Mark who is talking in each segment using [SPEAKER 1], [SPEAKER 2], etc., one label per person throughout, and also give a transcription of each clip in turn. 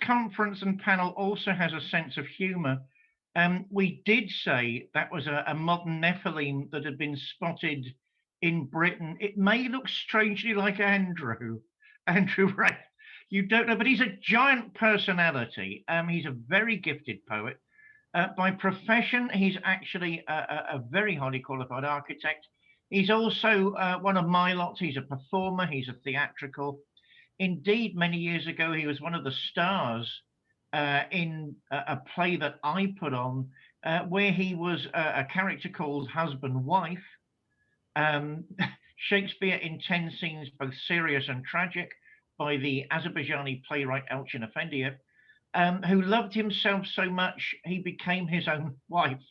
[SPEAKER 1] conference and panel also has a sense of humour. We did say that was a modern Nephilim that had been spotted in Britain. It may look strangely like Andrew Ray. You don't know, but he's a giant personality. He's a very gifted poet. By profession, he's actually a very highly qualified architect. He's also one of my lots. He's a performer. He's a theatrical. Indeed, many years ago, he was one of the stars in a play that I put on, where he was a character called Husband Wife. Shakespeare in 10 scenes, both serious and tragic, by the Azerbaijani playwright Elchin Efendiyev, who loved himself so much he became his own wife.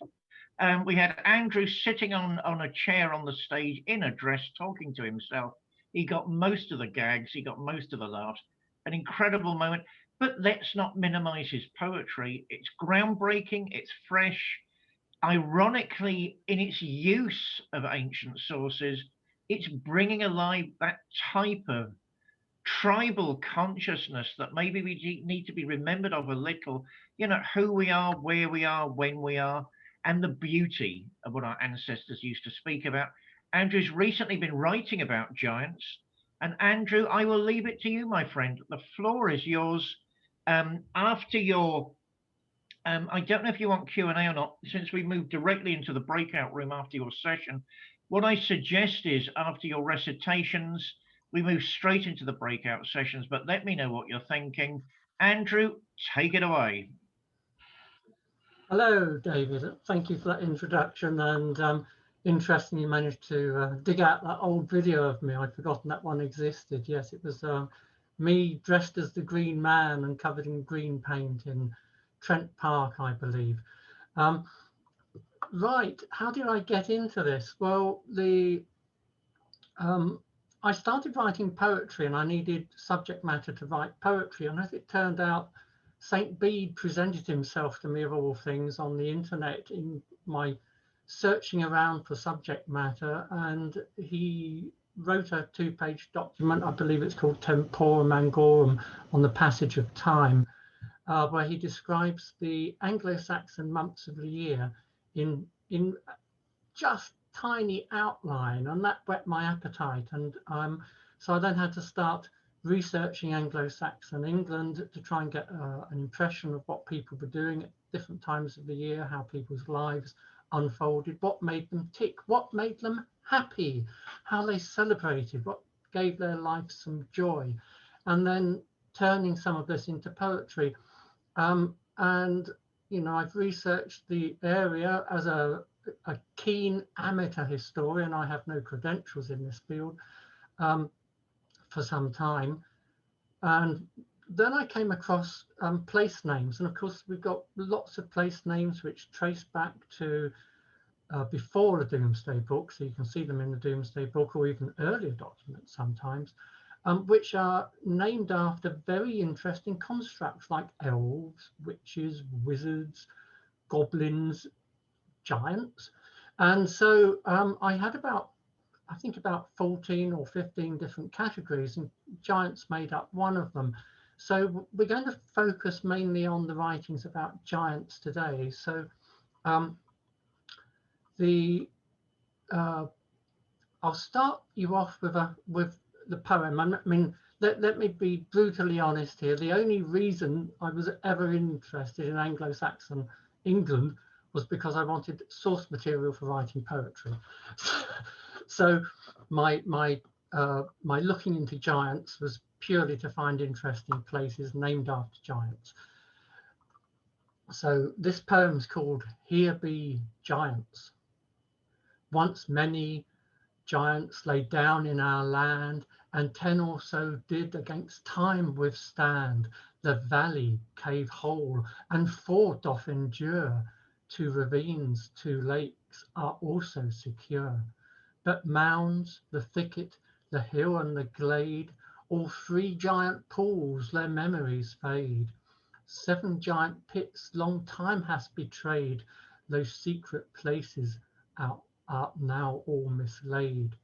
[SPEAKER 1] We had Andrew sitting on a chair on the stage in a dress talking to himself. He got most of the gags, he got most of the laughs. An incredible moment, but let's not minimize his poetry. It's groundbreaking, it's fresh. Ironically, in its use of ancient sources, it's bringing alive that type of tribal consciousness that maybe we need to be remembered of a little, you know, who we are, where we are, when we are, and the beauty of what our ancestors used to speak about. Andrew's recently been writing about giants. And Andrew, I will leave it to you, my friend. The floor is yours. After your, I don't know if you want Q&A or not, since we moved directly into the breakout room after your session. What I suggest is after your recitations, we move straight into the breakout sessions, but let me know what you're thinking. Andrew, take it away.
[SPEAKER 2] Hello, David. Thank you for that introduction, and interesting you managed to dig out that old video of me. I'd forgotten that one existed. Yes, it was me dressed as the Green Man and covered in green paint in Trent Park, I believe. Right, how did I get into this? Well, I started writing poetry and I needed subject matter to write poetry. And as it turned out, Saint Bede presented himself to me, of all things, on the internet in my searching around for subject matter. And he wrote a 2-page document, I believe it's called Temporum Angorum, on the passage of time, where he describes the Anglo-Saxon months of the year in just tiny outline, and that whet my appetite. And so I then had to start researching Anglo-Saxon England to try and get an impression of what people were doing at different times of the year, how people's lives unfolded, what made them tick, what made them happy, how they celebrated, what gave their life some joy, and then turning some of this into poetry. And you know, I've researched the area as a keen amateur historian. I have no credentials in this field for some time. And then I came across place names. And of course, we've got lots of place names which trace back to before the Doomsday Book. So you can see them in the Doomsday Book or even earlier documents sometimes, which are named after very interesting constructs like elves, witches, wizards, goblins, giants. And so I had I think about 14 or 15 different categories, and giants made up one of them. So we're going to focus mainly on the writings about giants today. So I'll start you off with the poem. I mean, let me be brutally honest here. The only reason I was ever interested in Anglo-Saxon England was because I wanted source material for writing poetry. So my looking into giants was purely to find interesting places named after giants. So this poem's called Here Be Giants. Once many giants lay down in our land, and 10 or so did against time withstand. The valley, cave hole, and 4 doth endure. 2 ravines, 2 lakes are also secure. But mounds, the thicket, the hill and the glade, all 3 giant pools their memories fade. 7 giant pits long time has betrayed, those secret places are now all mislaid.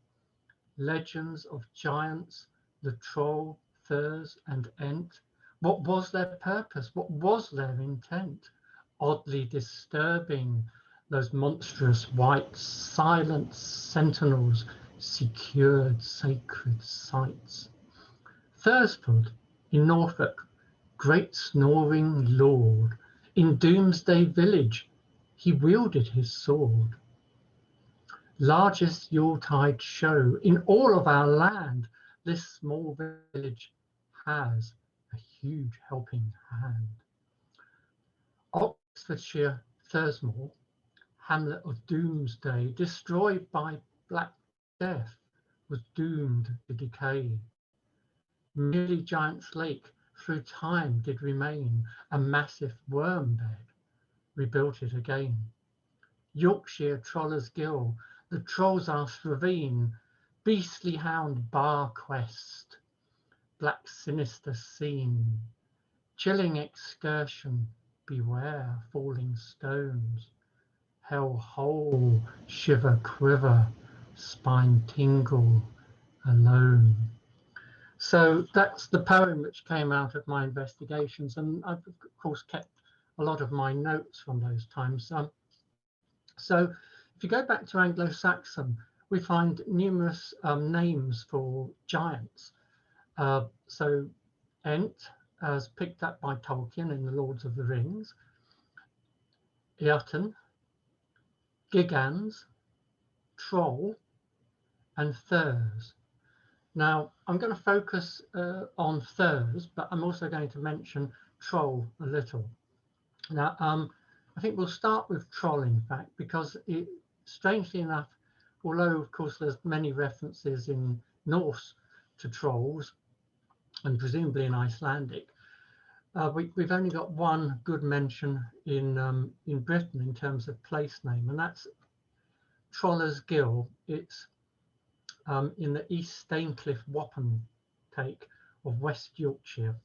[SPEAKER 2] Legends of giants, the troll, thurs and ent, What was their purpose? What was their intent? Oddly disturbing, those monstrous white silent sentinels secured sacred sites. Thursford in Norfolk, great snoring lord, in Doomsday Village, he wielded his sword. Largest Yuletide show in all of our land, this small village has a huge helping hand. Oxfordshire Thursmore, hamlet of Doomsday, destroyed by Black Death, was doomed to decay. Merely Giant's Lake through time did remain, a massive worm bed, rebuilt it again. Yorkshire Troller's Gill, the Troll's Ravine, beastly hound bar quest, black sinister scene, chilling excursion, beware falling stones, hell hole, shiver quiver, spine tingle, alone. So that's the poem which came out of my investigations, and I've of course kept a lot of my notes from those times. So if you go back to Anglo-Saxon, we find numerous names for giants. So Ent, as picked up by Tolkien in The Lords of the Rings, Eoten, Gigans, Troll, and Thurs. Now, I'm going to focus on Thurs, but I'm also going to mention Troll a little. Now, I think we'll start with Troll, in fact, because it, strangely enough, although, of course, there's many references in Norse to trolls, and presumably in Icelandic, we've only got one good mention in Britain in terms of place name, and that's Troller's Gill. It's in the East Staincliffe wapentake of West Yorkshire,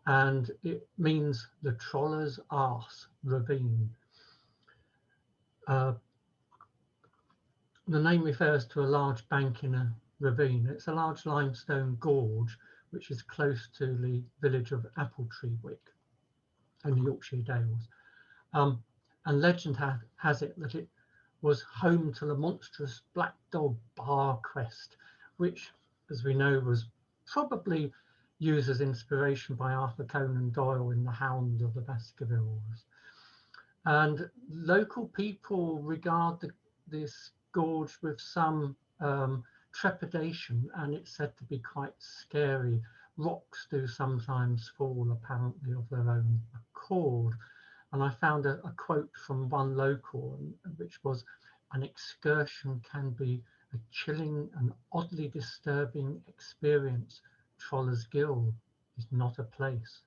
[SPEAKER 2] and it means the Troller's Arse Ravine. The name refers to a large bank in a ravine. It's a large limestone gorge which is close to the village of Appletreewick in the Yorkshire Dales. And legend has it that it was home to the monstrous black dog Barquest, which, as we know, was probably used as inspiration by Arthur Conan Doyle in The Hound of the Baskervilles. And local people regard this gorge with some trepidation, and it's said to be quite scary. Rocks do sometimes fall, apparently of their own accord. And I found a quote from one local, which was, "An excursion can be a chilling and oddly disturbing experience. Troller's Gill is not a place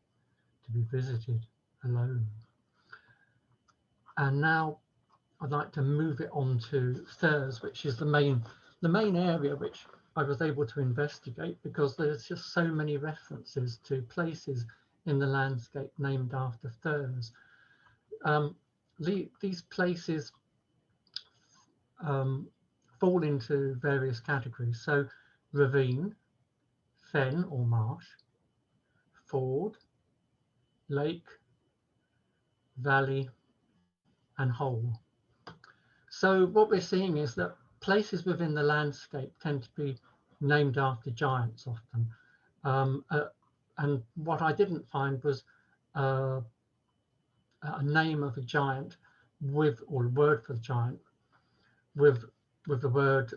[SPEAKER 2] to be visited alone." And now I'd like to move it on to Thurs, which is the main area which I was able to investigate, because there's just so many references to places in the landscape named after Thurs. These places fall into various categories. So ravine, fen or marsh, ford, lake, valley, and hole. So what we're seeing is that places within the landscape tend to be named after giants often. And what I didn't find was a name of a giant with, or a word for giant, with the word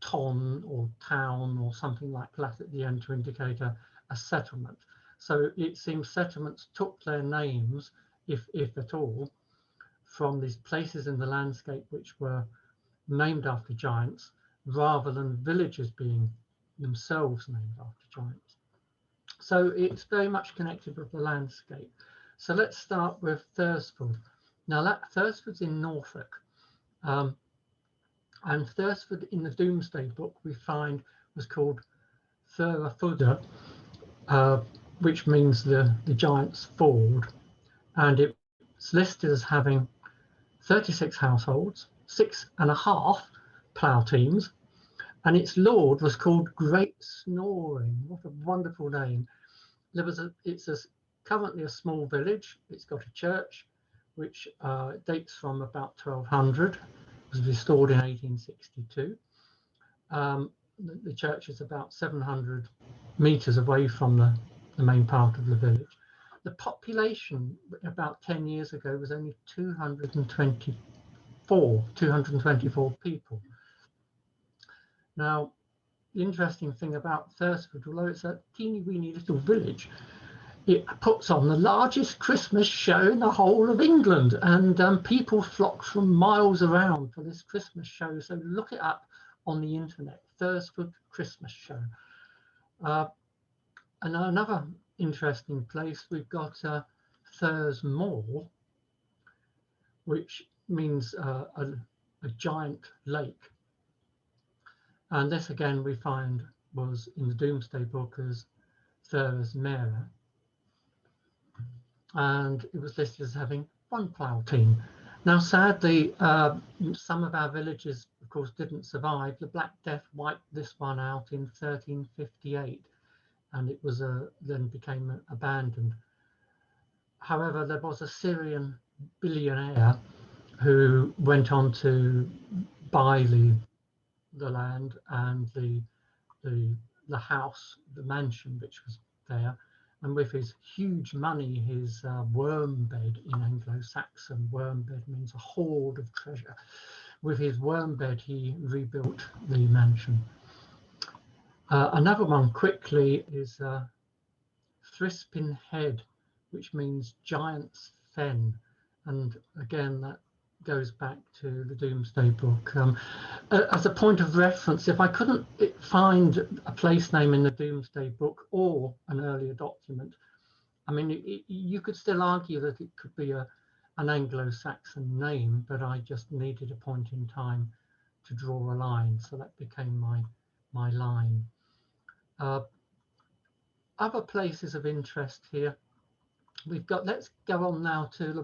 [SPEAKER 2] ton or town or something like that at the end to indicate a settlement. So it seems settlements took their names, if at all, from these places in the landscape which were named after giants, rather than villages being themselves named after giants. So it's very much connected with the landscape. So let's start with Thursford. Now Thursford's in Norfolk, and Thursford in the Doomsday Book we find was called Thurafudha, which means the giant's ford, and it's listed as having 36 households, 6.5 plough teams, and its lord was called Great Snoring. What a wonderful name. currently a small village. It's got a church, which dates from about 1200. It was restored in 1862. The church is about 700 meters away from the main part of the village. The population about 10 years ago was only 224 people. Now, the interesting thing about Thursford, although it's a teeny weeny little village, it puts on the largest Christmas show in the whole of England, and people flock from miles around for this Christmas show. So look it up on the internet, Thursford Christmas Show. And another interesting place, we've got Thurs Moor, which means a giant lake. And this again we find was in the Domesday Book as Thurs Mera. And it was listed as having one plough team. Now, sadly, some of our villages, of course, didn't survive. The Black Death wiped this one out in 1358, and it was then became abandoned. However, there was a Syrian billionaire who went on to buy the land and the house, the mansion which was there. And with his huge money, his worm bed, in Anglo-Saxon, worm bed means a hoard of treasure. With his worm bed, he rebuilt the mansion. Another one quickly is Thrispin Head, which means giant's fen. And again, that goes back to the Domesday Book. As a point of reference, if I couldn't find a place name in the Domesday Book or an earlier document, I mean, you could still argue that it could be an Anglo-Saxon name, but I just needed a point in time to draw a line, so that became my line. Other places of interest here. We've got, let's go on now to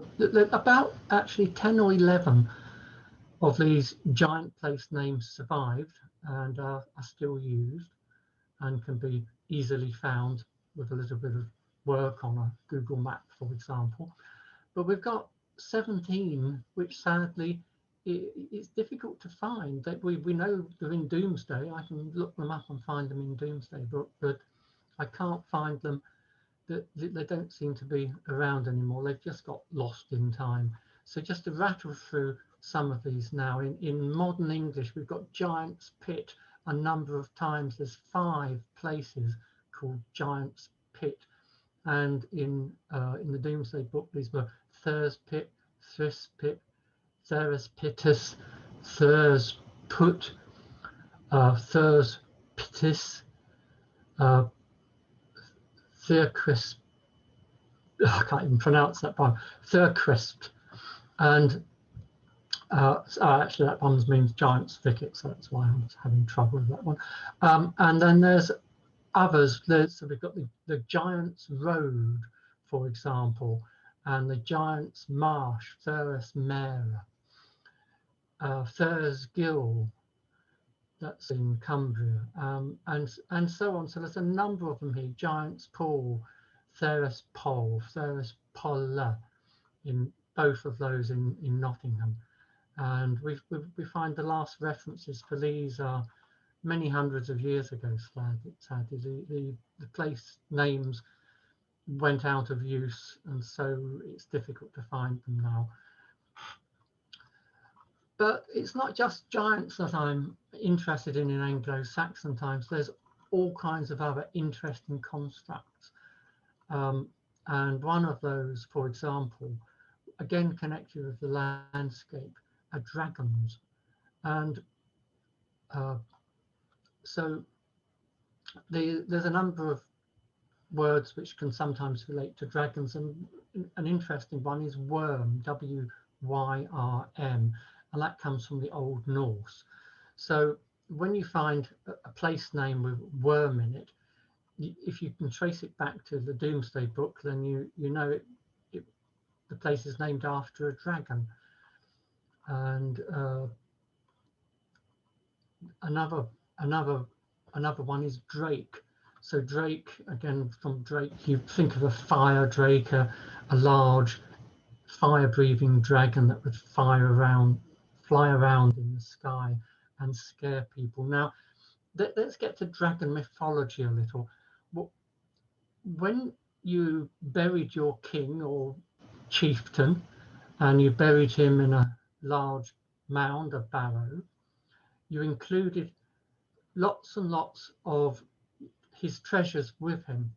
[SPEAKER 2] about actually 10 or 11 of these giant place names survived and are still used and can be easily found with a little bit of work on a Google map, for example. But we've got 17, which sadly it's difficult to find. That we know they're in Domesday. I can look them up and find them in Domesday Book, but I can't find them. They don't seem to be around anymore. They've just got lost in time. So just to rattle through some of these now, in modern English, we've got Giant's Pit a number of times. There's 5 places called Giant's Pit. And in the Domesday Book, these were Thurs Pit, Thris Pit, Thurus Pittus, Thurs Put, Thurs Pittis, Thurcrisp, I can't even pronounce that one, Thurcrisp, and actually that one means Giant's Thicket, so that's why I'm having trouble with that one. And then there's others. So we've got the Giant's Road, for example, and the Giant's Marsh, Thurus Mera, Thurs Gill, that's in Cumbria, and so on. So there's a number of them here. Giant's Pool, Thurus Pol, Thurus Polla, in both of those in Nottingham. And we find the last references for these are many hundreds of years ago, sadly. The place names went out of use, and so it's difficult to find them now. But it's not just giants that I'm interested in Anglo-Saxon times. There's all kinds of other interesting constructs. And one of those, for example, again connected with the landscape, are dragons. And so there's a number of words which can sometimes relate to dragons, and an interesting one is worm, W-Y-R-M, and that comes from the Old Norse. So when you find a place name with worm in it, if you can trace it back to the Domesday Book, then you know the place is named after a dragon. And another one is drake. So drake, again, from drake, you think of a fire drake, a large fire-breathing dragon that would fly around in the sky and scare people. Now, let's get to dragon mythology a little. When you buried your king or chieftain, and you buried him in a large mound, a barrow, you included lots and lots of his treasures with him.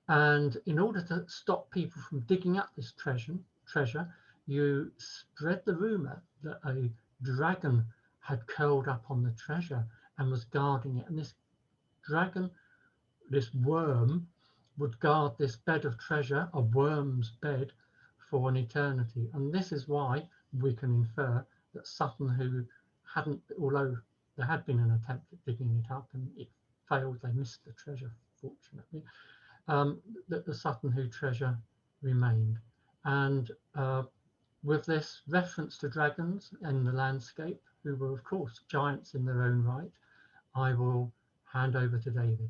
[SPEAKER 2] And in order to stop people from digging up this treasure, you spread the rumor that a dragon had curled up on the treasure and was guarding it. And this dragon, this worm, would guard this bed of treasure, a worm's bed, for an eternity. And this is why we can infer that Sutton, who hadn't, although there had been an attempt at digging it up and it failed, they missed the treasure, fortunately, that the Sutton Hoo treasure remained. And with this reference to dragons in the landscape, who were of course giants in their own right, I will hand over to David.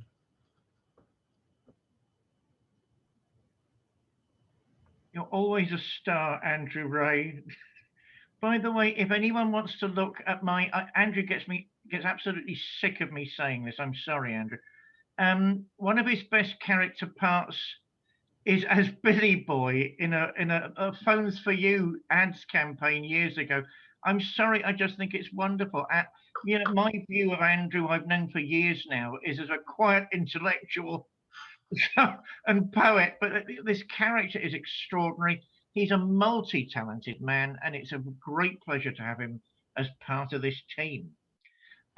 [SPEAKER 1] You're always a star, Andrew Ray. By the way, if anyone wants to look at my Andrew gets absolutely sick of me saying this. I'm sorry, Andrew. One of his best character parts is as Billy Boy in a Phones for You ads campaign years ago. I'm sorry, I just think it's wonderful. You know, my view of Andrew, I've known for years now, is as a quiet intellectual and poet, but this character is extraordinary. He's a multi-talented man, and it's a great pleasure to have him as part of this team.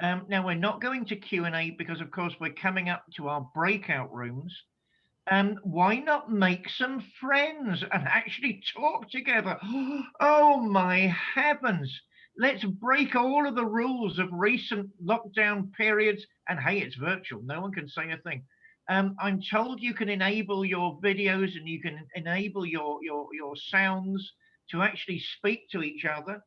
[SPEAKER 1] Now, we're not going to Q&A because, of course, we're coming up to our breakout rooms. Why not make some friends and actually talk together? Oh, my heavens. Let's break all of the rules of recent lockdown periods. And hey, it's virtual. No one can say a thing. I'm told you can enable your videos and you can enable your sounds to actually speak to each other.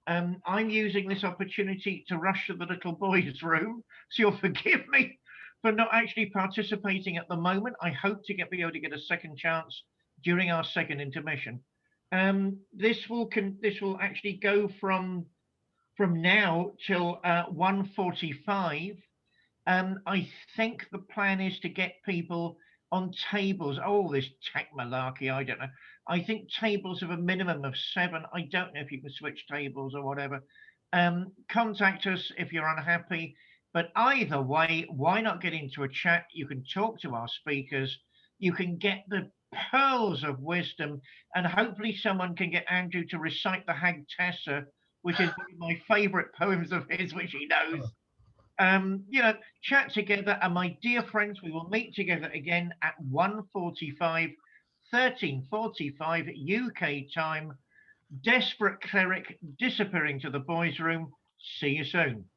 [SPEAKER 1] I'm using this opportunity to rush to the little boy's room, so you'll forgive me for not actually participating at the moment. I hope to be able to get a second chance during our second intermission. This will actually go from now till 1:45. I think the plan is to get people on tables. Oh, this tech malarkey, I don't know. I think tables of a minimum of 7. I don't know if you can switch tables or whatever. Contact us if you're unhappy. But either way, why not get into a chat? You can talk to our speakers. You can get the pearls of wisdom. And hopefully someone can get Andrew to recite the Hag Tessa, which is one of my favorite poems of his, which he knows. You know, chat together, and my dear friends, we will meet together again at 1:45, 13:45 UK time. Desperate cleric disappearing to the boys' room. See you soon.